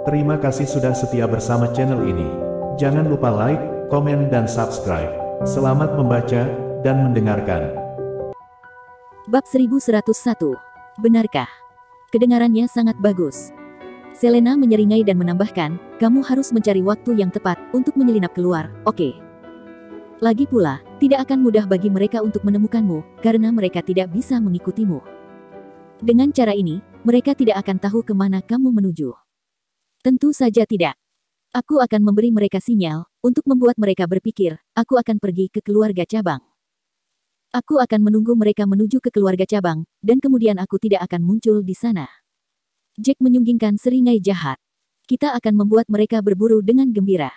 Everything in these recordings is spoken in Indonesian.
Terima kasih sudah setia bersama channel ini. Jangan lupa like, komen, dan subscribe. Selamat membaca dan mendengarkan. Bab 1101. Benarkah? Kedengarannya sangat bagus. Selena menyeringai dan menambahkan, kamu harus mencari waktu yang tepat untuk menyelinap keluar, oke? Lagi pula, tidak akan mudah bagi mereka untuk menemukanmu, karena mereka tidak bisa mengikutimu. Dengan cara ini, mereka tidak akan tahu kemana kamu menuju. Tentu saja tidak. Aku akan memberi mereka sinyal, untuk membuat mereka berpikir, aku akan pergi ke keluarga cabang. Aku akan menunggu mereka menuju ke keluarga cabang, dan kemudian aku tidak akan muncul di sana. Jack menyunggingkan seringai jahat. Kita akan membuat mereka berburu dengan gembira.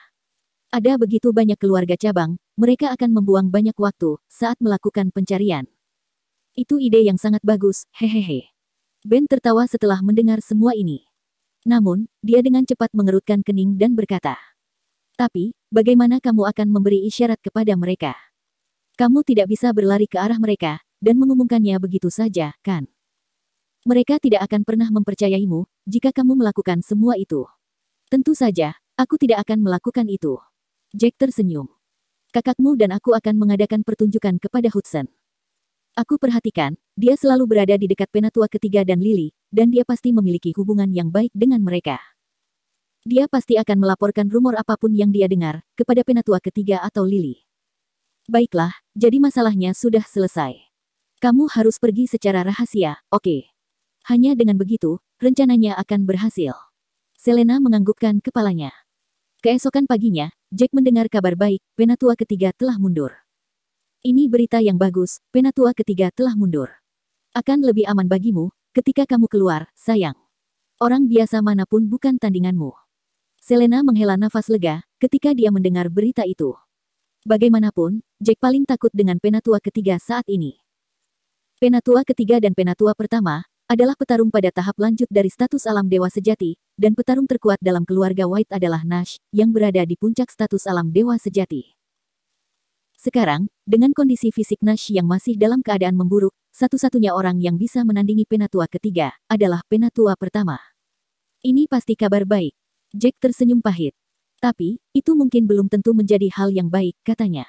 Ada begitu banyak keluarga cabang, mereka akan membuang banyak waktu saat melakukan pencarian. Itu ide yang sangat bagus, hehehe. Ben tertawa setelah mendengar semua ini. Namun, dia dengan cepat mengerutkan kening dan berkata, tapi, bagaimana kamu akan memberi isyarat kepada mereka? Kamu tidak bisa berlari ke arah mereka, dan mengumumkannya begitu saja, kan? Mereka tidak akan pernah mempercayaimu, jika kamu melakukan semua itu. Tentu saja, aku tidak akan melakukan itu. Jack tersenyum. Kakakmu dan aku akan mengadakan pertunjukan kepada Hudson. Aku perhatikan, dia selalu berada di dekat penatua ketiga dan Lily, dan dia pasti memiliki hubungan yang baik dengan mereka. Dia pasti akan melaporkan rumor apapun yang dia dengar, kepada penatua ketiga atau Lily. Baiklah, jadi masalahnya sudah selesai. Kamu harus pergi secara rahasia, oke? Hanya dengan begitu, rencananya akan berhasil. Selena menganggukkan kepalanya. Keesokan paginya, Jack mendengar kabar baik, penatua ketiga telah mundur. Ini berita yang bagus, penatua ketiga telah mundur. Akan lebih aman bagimu, ketika kamu keluar, sayang. Orang biasa manapun bukan tandinganmu. Selena menghela nafas lega, ketika dia mendengar berita itu. Bagaimanapun, Jack paling takut dengan penatua ketiga saat ini. Penatua ketiga dan penatua pertama, adalah petarung pada tahap lanjut dari status alam dewa sejati, dan petarung terkuat dalam keluarga White adalah Nash, yang berada di puncak status alam dewa sejati. Sekarang, dengan kondisi fisik Nash yang masih dalam keadaan memburuk, satu-satunya orang yang bisa menandingi penatua ketiga, adalah penatua pertama. Ini pasti kabar baik. Jack tersenyum pahit. Tapi, itu mungkin belum tentu menjadi hal yang baik, katanya.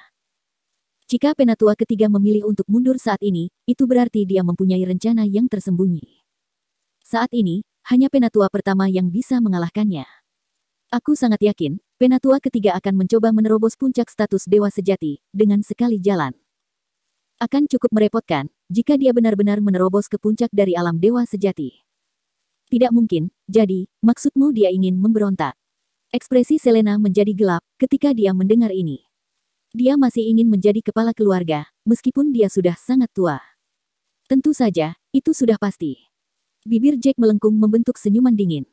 Jika penatua ketiga memilih untuk mundur saat ini, itu berarti dia mempunyai rencana yang tersembunyi. Saat ini, hanya penatua pertama yang bisa mengalahkannya. Aku sangat yakin, penatua ketiga akan mencoba menerobos puncak status dewa sejati, dengan sekali jalan. Akan cukup merepotkan, jika dia benar-benar menerobos ke puncak dari alam dewa sejati. Tidak mungkin, jadi, maksudmu dia ingin memberontak. Ekspresi Selena menjadi gelap, ketika dia mendengar ini. Dia masih ingin menjadi kepala keluarga, meskipun dia sudah sangat tua. Tentu saja, itu sudah pasti. Bibir Jack melengkung membentuk senyuman dingin.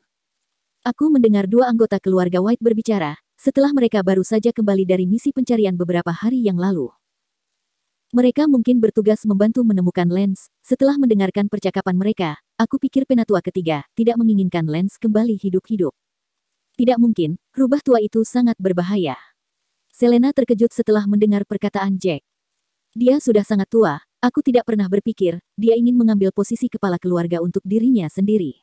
Aku mendengar dua anggota keluarga White berbicara, setelah mereka baru saja kembali dari misi pencarian beberapa hari yang lalu. Mereka mungkin bertugas membantu menemukan Lance. Setelah mendengarkan percakapan mereka, aku pikir penatua ketiga tidak menginginkan Lance kembali hidup-hidup. Tidak mungkin, rubah tua itu sangat berbahaya. Selena terkejut setelah mendengar perkataan Jack. Dia sudah sangat tua, aku tidak pernah berpikir, dia ingin mengambil posisi kepala keluarga untuk dirinya sendiri.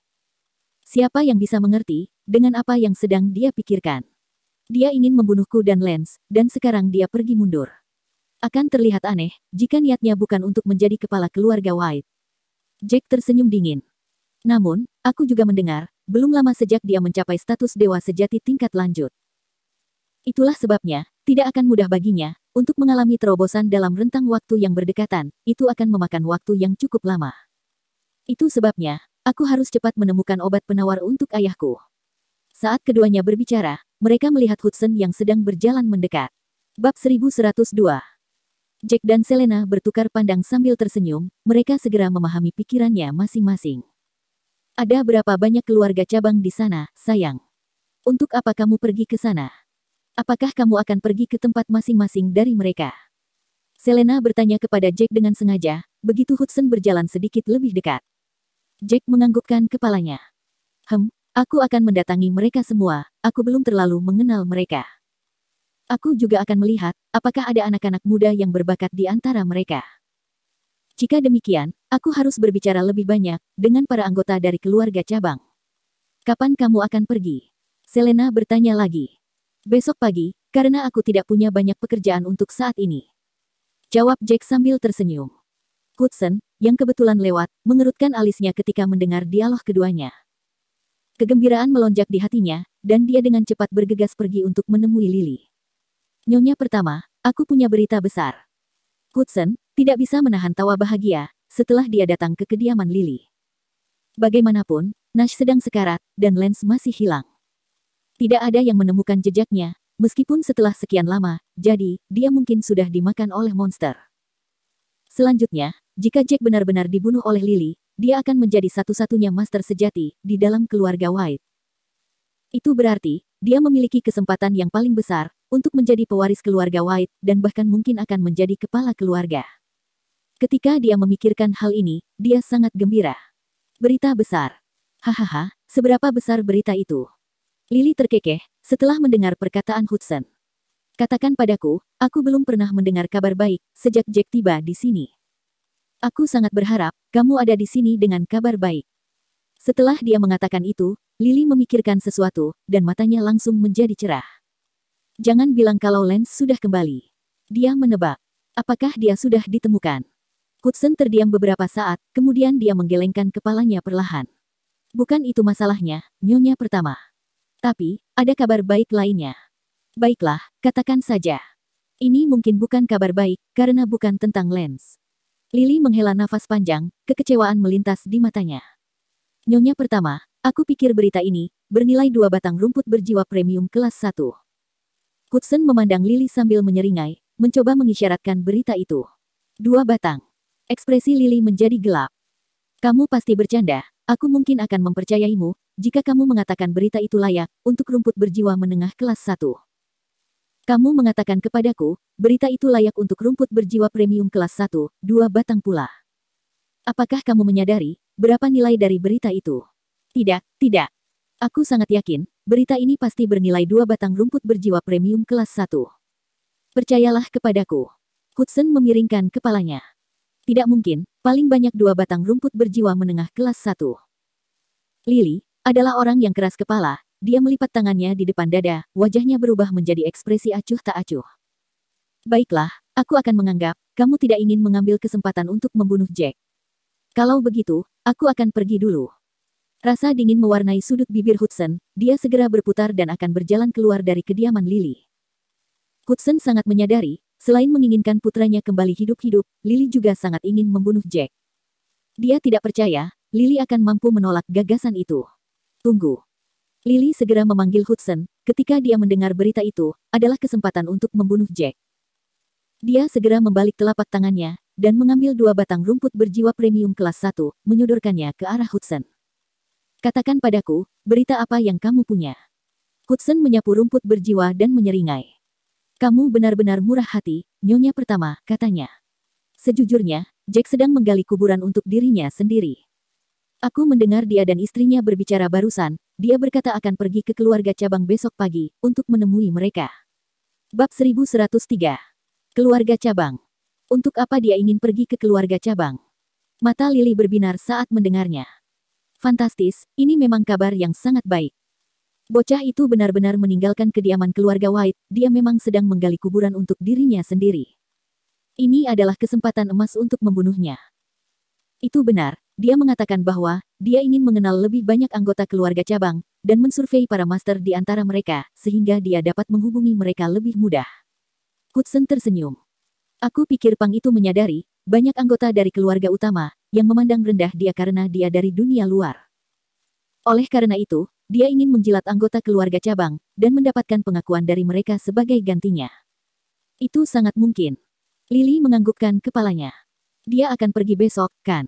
Siapa yang bisa mengerti, dengan apa yang sedang dia pikirkan? Dia ingin membunuhku dan Lance, dan sekarang dia pergi mundur. Akan terlihat aneh, jika niatnya bukan untuk menjadi kepala keluarga White. Jack tersenyum dingin. Namun, aku juga mendengar, belum lama sejak dia mencapai status dewa sejati tingkat lanjut. Itulah sebabnya, tidak akan mudah baginya, untuk mengalami terobosan dalam rentang waktu yang berdekatan, itu akan memakan waktu yang cukup lama. Itu sebabnya, aku harus cepat menemukan obat penawar untuk ayahku. Saat keduanya berbicara, mereka melihat Hudson yang sedang berjalan mendekat. Bab 1102. Jack dan Selena bertukar pandang sambil tersenyum, mereka segera memahami pikirannya masing-masing. Ada berapa banyak keluarga cabang di sana, sayang? Untuk apa kamu pergi ke sana? Apakah kamu akan pergi ke tempat masing-masing dari mereka? Selena bertanya kepada Jack dengan sengaja, begitu Hudson berjalan sedikit lebih dekat. Jack menganggukkan kepalanya. Aku akan mendatangi mereka semua, aku belum terlalu mengenal mereka. Aku juga akan melihat, apakah ada anak-anak muda yang berbakat di antara mereka. Jika demikian, aku harus berbicara lebih banyak dengan para anggota dari keluarga cabang. Kapan kamu akan pergi? Selena bertanya lagi. Besok pagi, karena aku tidak punya banyak pekerjaan untuk saat ini. Jawab Jack sambil tersenyum. Hudson, yang kebetulan lewat, mengerutkan alisnya ketika mendengar dialog keduanya. Kegembiraan melonjak di hatinya, dan dia dengan cepat bergegas pergi untuk menemui Lily. Nyonya pertama, aku punya berita besar. Hudson tidak bisa menahan tawa bahagia setelah dia datang ke kediaman Lily. Bagaimanapun, Nash sedang sekarat, dan Lance masih hilang. Tidak ada yang menemukan jejaknya, meskipun setelah sekian lama, jadi dia mungkin sudah dimakan oleh monster. Selanjutnya, jika Jack benar-benar dibunuh oleh Lily, dia akan menjadi satu-satunya master sejati di dalam keluarga White. Itu berarti, dia memiliki kesempatan yang paling besar untuk menjadi pewaris keluarga White dan bahkan mungkin akan menjadi kepala keluarga. Ketika dia memikirkan hal ini, dia sangat gembira. Berita besar. Hahaha, seberapa besar berita itu? Lily terkekeh setelah mendengar perkataan Hudson. Katakan padaku, aku belum pernah mendengar kabar baik sejak Jack tiba di sini. Aku sangat berharap kamu ada di sini dengan kabar baik. Setelah dia mengatakan itu, Lily memikirkan sesuatu, dan matanya langsung menjadi cerah. Jangan bilang kalau Lance sudah kembali. Dia menebak. Apakah dia sudah ditemukan? Hudson terdiam beberapa saat, kemudian dia menggelengkan kepalanya perlahan. Bukan itu masalahnya, nyonya pertama. Tapi, ada kabar baik lainnya. Baiklah, katakan saja. Ini mungkin bukan kabar baik, karena bukan tentang Lance. Lily menghela nafas panjang, kekecewaan melintas di matanya. Nyonya pertama, aku pikir berita ini bernilai 2 batang rumput berjiwa premium kelas 1. Hudson memandang Lily sambil menyeringai, mencoba mengisyaratkan berita itu. 2 batang. Ekspresi Lily menjadi gelap. Kamu pasti bercanda, aku mungkin akan mempercayaimu jika kamu mengatakan berita itu layak untuk rumput berjiwa menengah kelas 1. Kamu mengatakan kepadaku, berita itu layak untuk rumput berjiwa premium kelas 1, 2 batang pula. Apakah kamu menyadari berapa nilai dari berita itu? Tidak, tidak. Aku sangat yakin, berita ini pasti bernilai 2 batang rumput berjiwa premium kelas 1. Percayalah kepadaku. Hudson memiringkan kepalanya. Tidak mungkin, paling banyak 2 batang rumput berjiwa menengah kelas 1. Lily adalah orang yang keras kepala, dia melipat tangannya di depan dada, wajahnya berubah menjadi ekspresi acuh tak acuh. Baiklah, aku akan menganggap, kamu tidak ingin mengambil kesempatan untuk membunuh Jack. Kalau begitu, aku akan pergi dulu. Rasa dingin mewarnai sudut bibir Hudson, dia segera berputar dan akan berjalan keluar dari kediaman Lily. Hudson sangat menyadari, selain menginginkan putranya kembali hidup-hidup, Lily juga sangat ingin membunuh Jack. Dia tidak percaya, Lily akan mampu menolak gagasan itu. Tunggu. Lily segera memanggil Hudson, ketika dia mendengar berita itu, adalah kesempatan untuk membunuh Jack. Dia segera membalik telapak tangannya, dan mengambil 2 batang rumput berjiwa premium kelas 1, menyodorkannya ke arah Hudson. Katakan padaku, berita apa yang kamu punya? Hudson menyapu rumput berjiwa dan menyeringai. Kamu benar-benar murah hati, nyonya pertama, katanya. Sejujurnya, Jack sedang menggali kuburan untuk dirinya sendiri. Aku mendengar dia dan istrinya berbicara barusan, dia berkata akan pergi ke keluarga cabang besok pagi, untuk menemui mereka. Bab 1103. Keluarga cabang. Untuk apa dia ingin pergi ke keluarga cabang? Mata Lily berbinar saat mendengarnya. Fantastis, ini memang kabar yang sangat baik. Bocah itu benar-benar meninggalkan kediaman keluarga White, dia memang sedang menggali kuburan untuk dirinya sendiri. Ini adalah kesempatan emas untuk membunuhnya. Itu benar, dia mengatakan bahwa dia ingin mengenal lebih banyak anggota keluarga cabang, dan mensurvei para master di antara mereka, sehingga dia dapat menghubungi mereka lebih mudah. Hudson tersenyum. Aku pikir Pang itu menyadari, banyak anggota dari keluarga utama, yang memandang rendah dia karena dia dari dunia luar. Oleh karena itu, dia ingin menjilat anggota keluarga cabang, dan mendapatkan pengakuan dari mereka sebagai gantinya. Itu sangat mungkin. Lily menganggukkan kepalanya. Dia akan pergi besok, kan?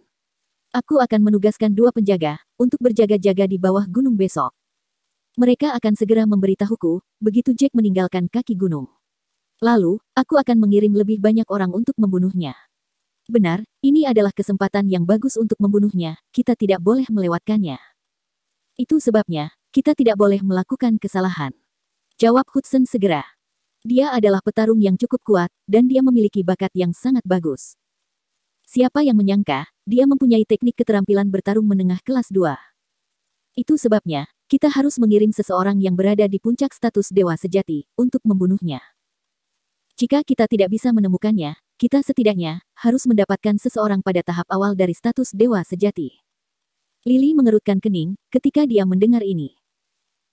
Aku akan menugaskan 2 penjaga, untuk berjaga-jaga di bawah gunung besok. Mereka akan segera memberitahuku, begitu Jack meninggalkan kaki gunung. Lalu, aku akan mengirim lebih banyak orang untuk membunuhnya. Benar, ini adalah kesempatan yang bagus untuk membunuhnya, kita tidak boleh melewatkannya. Itu sebabnya, kita tidak boleh melakukan kesalahan. Jawab Hudson segera. Dia adalah petarung yang cukup kuat, dan dia memiliki bakat yang sangat bagus. Siapa yang menyangka, dia mempunyai teknik keterampilan bertarung menengah kelas 2. Itu sebabnya, kita harus mengirim seseorang yang berada di puncak status dewa sejati, untuk membunuhnya. Jika kita tidak bisa menemukannya, kita setidaknya harus mendapatkan seseorang pada tahap awal dari status dewa sejati. Lily mengerutkan kening ketika dia mendengar ini.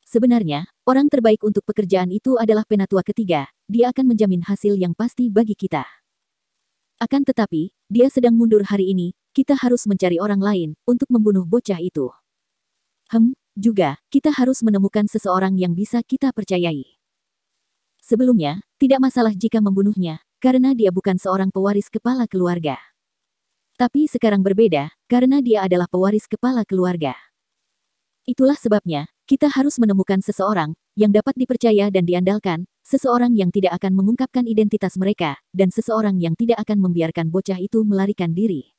Sebenarnya, orang terbaik untuk pekerjaan itu adalah penatua ketiga, dia akan menjamin hasil yang pasti bagi kita. Akan tetapi, dia sedang mundur hari ini, kita harus mencari orang lain untuk membunuh bocah itu. Juga, kita harus menemukan seseorang yang bisa kita percayai. Sebelumnya, tidak masalah jika membunuhnya, karena dia bukan seorang pewaris kepala keluarga. Tapi sekarang berbeda, karena dia adalah pewaris kepala keluarga. Itulah sebabnya, kita harus menemukan seseorang yang dapat dipercaya dan diandalkan, seseorang yang tidak akan mengungkapkan identitas mereka, dan seseorang yang tidak akan membiarkan bocah itu melarikan diri.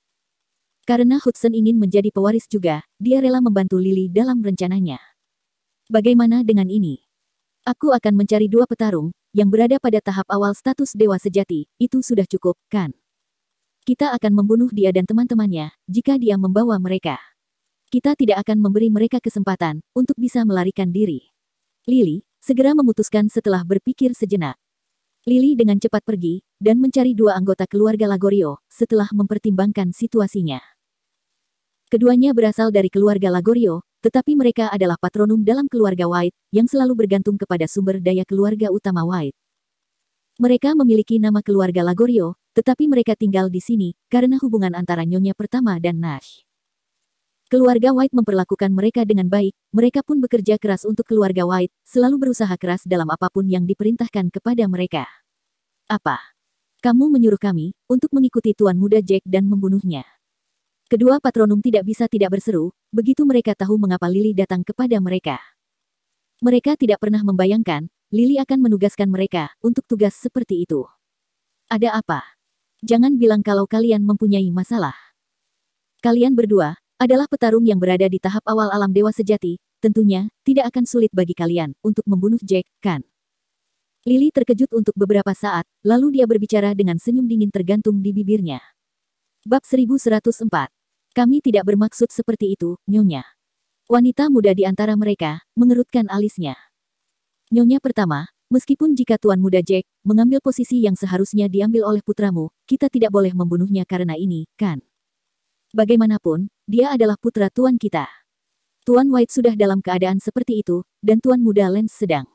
Karena Hudson ingin menjadi pewaris juga, dia rela membantu Lily dalam rencananya. Bagaimana dengan ini? Aku akan mencari 2 petarung, yang berada pada tahap awal status dewa sejati, itu sudah cukup, kan? Kita akan membunuh dia dan teman-temannya, jika dia membawa mereka. Kita tidak akan memberi mereka kesempatan, untuk bisa melarikan diri. Lily segera memutuskan setelah berpikir sejenak. Lily dengan cepat pergi, dan mencari 2 anggota keluarga Lagorio, setelah mempertimbangkan situasinya. Keduanya berasal dari keluarga Lagorio, tetapi mereka adalah patronum dalam keluarga White, yang selalu bergantung kepada sumber daya keluarga utama White. Mereka memiliki nama keluarga Lagorio, tetapi mereka tinggal di sini, karena hubungan antara nyonya pertama dan Nash. Keluarga White memperlakukan mereka dengan baik, mereka pun bekerja keras untuk keluarga White, selalu berusaha keras dalam apapun yang diperintahkan kepada mereka. Apa? Kamu menyuruh kami, untuk mengikuti Tuan Muda Jack dan membunuhnya. Kedua patronum tidak bisa tidak berseru, begitu mereka tahu mengapa Lily datang kepada mereka. Mereka tidak pernah membayangkan, Lily akan menugaskan mereka, untuk tugas seperti itu. Ada apa? Jangan bilang kalau kalian mempunyai masalah. Kalian berdua adalah petarung yang berada di tahap awal alam dewa sejati, tentunya, tidak akan sulit bagi kalian, untuk membunuh Jack, kan? Lily terkejut untuk beberapa saat, lalu dia berbicara dengan senyum dingin tergantung di bibirnya. Bab 1104. Kami tidak bermaksud seperti itu, Nyonya. Wanita muda di antara mereka mengerutkan alisnya. Nyonya pertama, meskipun jika Tuan Muda Jack mengambil posisi yang seharusnya diambil oleh putramu, kita tidak boleh membunuhnya karena ini, kan? Bagaimanapun, dia adalah putra Tuan kita. Tuan White sudah dalam keadaan seperti itu, dan Tuan Muda Lance sedang.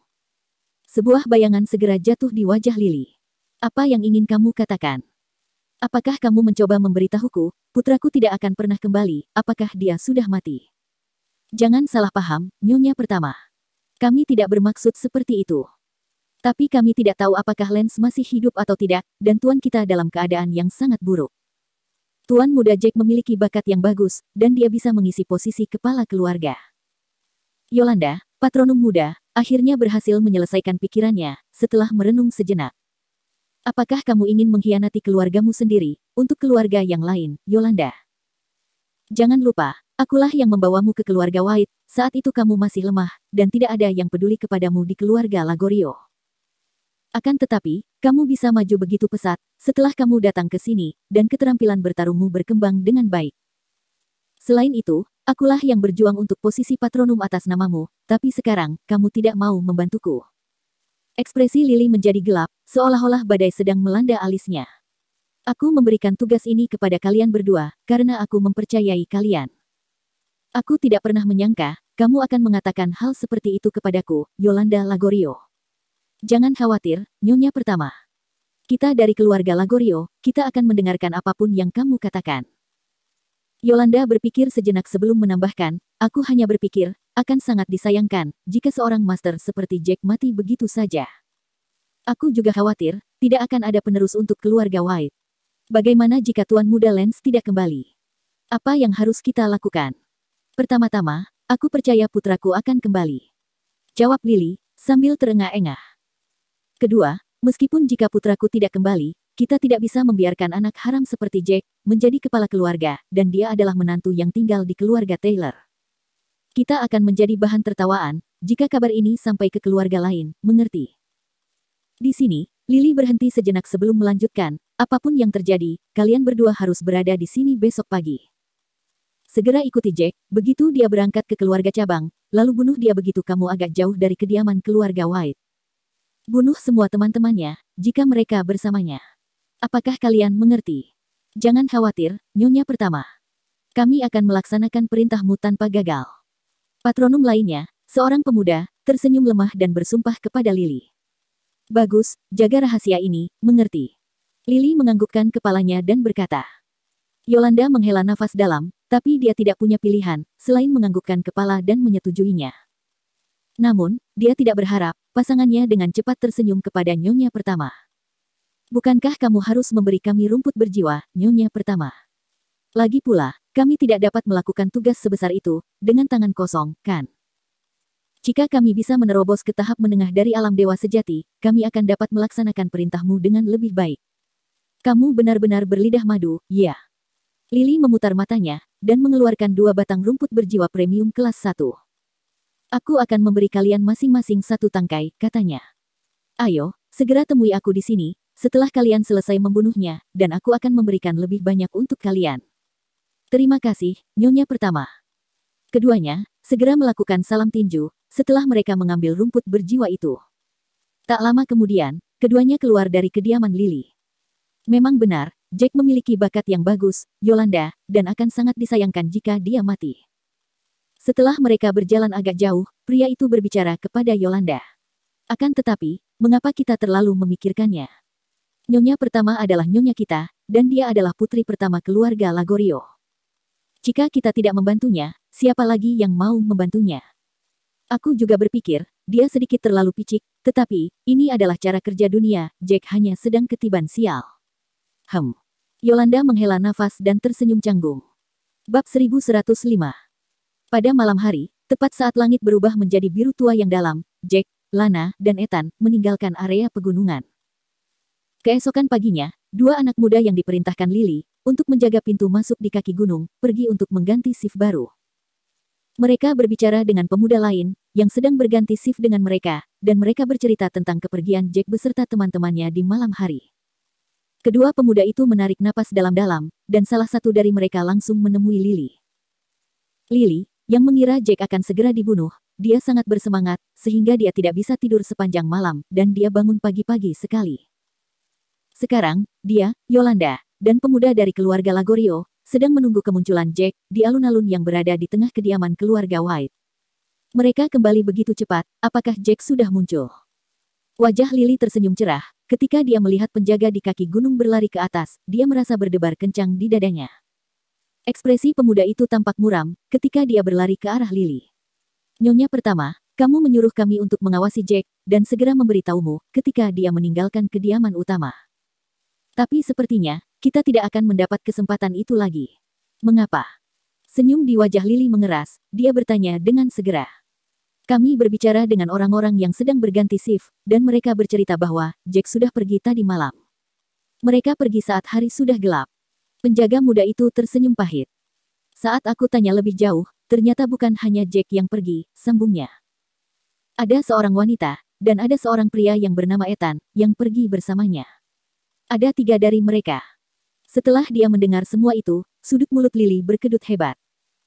Sebuah bayangan segera jatuh di wajah Lily. Apa yang ingin kamu katakan? Apakah kamu mencoba memberitahuku, putraku tidak akan pernah kembali, apakah dia sudah mati? Jangan salah paham, Nyonya pertama. Kami tidak bermaksud seperti itu. Tapi kami tidak tahu apakah Lance masih hidup atau tidak, dan Tuan kita dalam keadaan yang sangat buruk. Tuan Muda Jack memiliki bakat yang bagus, dan dia bisa mengisi posisi kepala keluarga. Yolanda, patronum muda, akhirnya berhasil menyelesaikan pikirannya, setelah merenung sejenak. Apakah kamu ingin mengkhianati keluargamu sendiri, untuk keluarga yang lain, Yolanda? Jangan lupa, akulah yang membawamu ke keluarga White, saat itu kamu masih lemah, dan tidak ada yang peduli kepadamu di keluarga Lagorio. Akan tetapi, kamu bisa maju begitu pesat, setelah kamu datang ke sini, dan keterampilan bertarungmu berkembang dengan baik. Selain itu, akulah yang berjuang untuk posisi patronum atas namamu, tapi sekarang, kamu tidak mau membantuku. Ekspresi Lily menjadi gelap, seolah-olah badai sedang melanda alisnya. Aku memberikan tugas ini kepada kalian berdua, karena aku mempercayai kalian. Aku tidak pernah menyangka, kamu akan mengatakan hal seperti itu kepadaku, Yolanda Lagorio. Jangan khawatir, Nyonya pertama. Kita dari keluarga Lagorio, kita akan mendengarkan apapun yang kamu katakan. Yolanda berpikir sejenak sebelum menambahkan, aku hanya berpikir, akan sangat disayangkan, jika seorang master seperti Jack mati begitu saja. Aku juga khawatir, tidak akan ada penerus untuk keluarga White. Bagaimana jika Tuan Muda Lance tidak kembali? Apa yang harus kita lakukan? Pertama-tama, aku percaya putraku akan kembali. Jawab Lily, sambil terengah-engah. Kedua, meskipun jika putraku tidak kembali, kita tidak bisa membiarkan anak haram seperti Jack menjadi kepala keluarga, dan dia adalah menantu yang tinggal di keluarga Taylor. Kita akan menjadi bahan tertawaan, jika kabar ini sampai ke keluarga lain, mengerti? Di sini, Lily berhenti sejenak sebelum melanjutkan, apapun yang terjadi, kalian berdua harus berada di sini besok pagi. segera ikuti Jack, begitu dia berangkat ke keluarga cabang, lalu bunuh dia begitu kamu agak jauh dari kediaman keluarga White. Bunuh semua teman-temannya, jika mereka bersamanya. Apakah kalian mengerti? Jangan khawatir, Nyonya Pertama. Kami akan melaksanakan perintahmu tanpa gagal. Patronum lainnya, seorang pemuda, tersenyum lemah dan bersumpah kepada Lily. Bagus, jaga rahasia ini, mengerti? Lily menganggukkan kepalanya dan berkata. Yolanda menghela nafas dalam, tapi dia tidak punya pilihan, selain menganggukkan kepala dan menyetujuinya. Namun, dia tidak berharap, pasangannya dengan cepat tersenyum kepada Nyonya Pertama. Bukankah kamu harus memberi kami rumput berjiwa, Nyonya Pertama? Lagi pula, kami tidak dapat melakukan tugas sebesar itu, dengan tangan kosong, kan? Jika kami bisa menerobos ke tahap menengah dari alam dewa sejati, kami akan dapat melaksanakan perintahmu dengan lebih baik. Kamu benar-benar berlidah madu, ya. Lily memutar matanya, dan mengeluarkan 2 batang rumput berjiwa premium kelas 1. Aku akan memberi kalian masing-masing 1 tangkai, katanya. Ayo, segera temui aku di sini, setelah kalian selesai membunuhnya, dan aku akan memberikan lebih banyak untuk kalian. Terima kasih, Nyonya Pertama. Keduanya, segera melakukan salam tinju, setelah mereka mengambil rumput berjiwa itu. Tak lama kemudian, keduanya keluar dari kediaman Lily. Memang benar, Jack memiliki bakat yang bagus, Yolanda, dan akan sangat disayangkan jika dia mati. Setelah mereka berjalan agak jauh, pria itu berbicara kepada Yolanda. Akan tetapi, mengapa kita terlalu memikirkannya? Nyonya Pertama adalah nyonya kita, dan dia adalah putri pertama keluarga Lagorio. Jika kita tidak membantunya, siapa lagi yang mau membantunya? Aku juga berpikir, dia sedikit terlalu picik, tetapi, ini adalah cara kerja dunia, Jack hanya sedang ketiban sial. Yolanda menghela nafas dan tersenyum canggung. Bab 1105. Pada malam hari, tepat saat langit berubah menjadi biru tua yang dalam, Jack, Lana, dan Ethan meninggalkan area pegunungan. Keesokan paginya, 2 anak muda yang diperintahkan Lily untuk menjaga pintu masuk di kaki gunung, pergi untuk mengganti shift baru. Mereka berbicara dengan pemuda lain, yang sedang berganti shift dengan mereka, dan mereka bercerita tentang kepergian Jack beserta teman-temannya di malam hari. Kedua pemuda itu menarik napas dalam-dalam, dan salah satu dari mereka langsung menemui Lily. Lily, yang mengira Jack akan segera dibunuh, dia sangat bersemangat, sehingga dia tidak bisa tidur sepanjang malam, dan dia bangun pagi-pagi sekali. Sekarang, dia, Yolanda, dan pemuda dari keluarga Lagorio, sedang menunggu kemunculan Jack di alun-alun yang berada di tengah kediaman keluarga White. Mereka kembali begitu cepat, apakah Jack sudah muncul? Wajah Lily tersenyum cerah, ketika dia melihat penjaga di kaki gunung berlari ke atas, dia merasa berdebar kencang di dadanya. Ekspresi pemuda itu tampak muram, ketika dia berlari ke arah Lily. Nyonya Pertama, kamu menyuruh kami untuk mengawasi Jack, dan segera memberitahumu, ketika dia meninggalkan kediaman utama. Tapi sepertinya, kita tidak akan mendapat kesempatan itu lagi. Mengapa? Senyum di wajah Lily mengeras, dia bertanya dengan segera. Kami berbicara dengan orang-orang yang sedang berganti shift, dan mereka bercerita bahwa Jack sudah pergi tadi malam. Mereka pergi saat hari sudah gelap. Penjaga muda itu tersenyum pahit. Saat aku tanya lebih jauh, ternyata bukan hanya Jack yang pergi, sambungnya. Ada seorang wanita, dan ada seorang pria yang bernama Ethan, yang pergi bersamanya. Ada 3 dari mereka. Setelah dia mendengar semua itu, sudut mulut Lily berkedut hebat.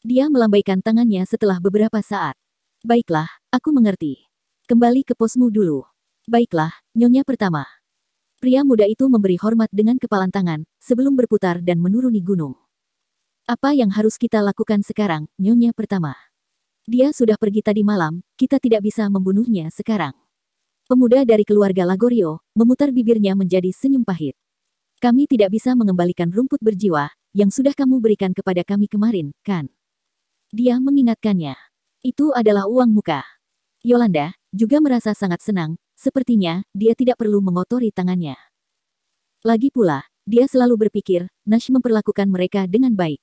Dia melambaikan tangannya setelah beberapa saat. Baiklah, aku mengerti. Kembali ke posmu dulu. Baiklah, Nyonya Pertama. Pria muda itu memberi hormat dengan kepalan tangan, sebelum berputar dan menuruni gunung. Apa yang harus kita lakukan sekarang, Nyonya Pertama? Dia sudah pergi tadi malam, kita tidak bisa membunuhnya sekarang. Pemuda dari keluarga Lagorio, memutar bibirnya menjadi senyum pahit. Kami tidak bisa mengembalikan rumput berjiwa, yang sudah kamu berikan kepada kami kemarin, kan? Dia mengingatkannya. Itu adalah uang muka. Yolanda juga merasa sangat senang, sepertinya dia tidak perlu mengotori tangannya. Lagi pula, dia selalu berpikir, Nash memperlakukan mereka dengan baik.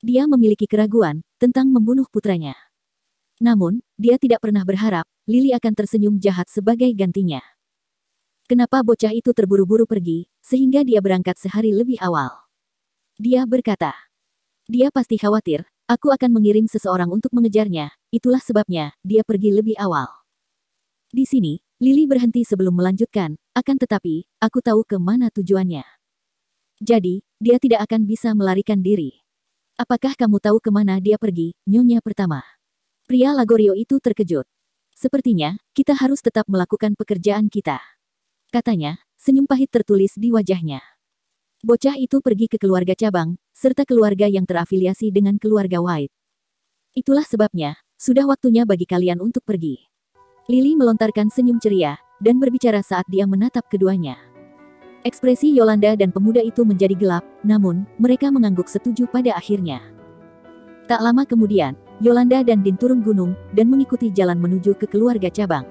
Dia memiliki keraguan tentang membunuh putranya. Namun, dia tidak pernah berharap Lily akan tersenyum jahat sebagai gantinya. Kenapa bocah itu terburu-buru pergi, sehingga dia berangkat sehari lebih awal? Dia berkata. Dia pasti khawatir, aku akan mengirim seseorang untuk mengejarnya, itulah sebabnya dia pergi lebih awal. Di sini, Lily berhenti sebelum melanjutkan, akan tetapi, aku tahu ke mana tujuannya. Jadi, dia tidak akan bisa melarikan diri. Apakah kamu tahu kemana dia pergi, nyonya pertama? Pria Lagorio itu terkejut. Sepertinya, kita harus tetap melakukan pekerjaan kita. Katanya, senyum pahit tertulis di wajahnya. Bocah itu pergi ke keluarga cabang, serta keluarga yang terafiliasi dengan keluarga White. Itulah sebabnya, sudah waktunya bagi kalian untuk pergi. Lily melontarkan senyum ceria, dan berbicara saat dia menatap keduanya. Ekspresi Yolanda dan pemuda itu menjadi gelap, namun, mereka mengangguk setuju pada akhirnya. Tak lama kemudian, Yolanda dan Din turun gunung, dan mengikuti jalan menuju ke keluarga cabang.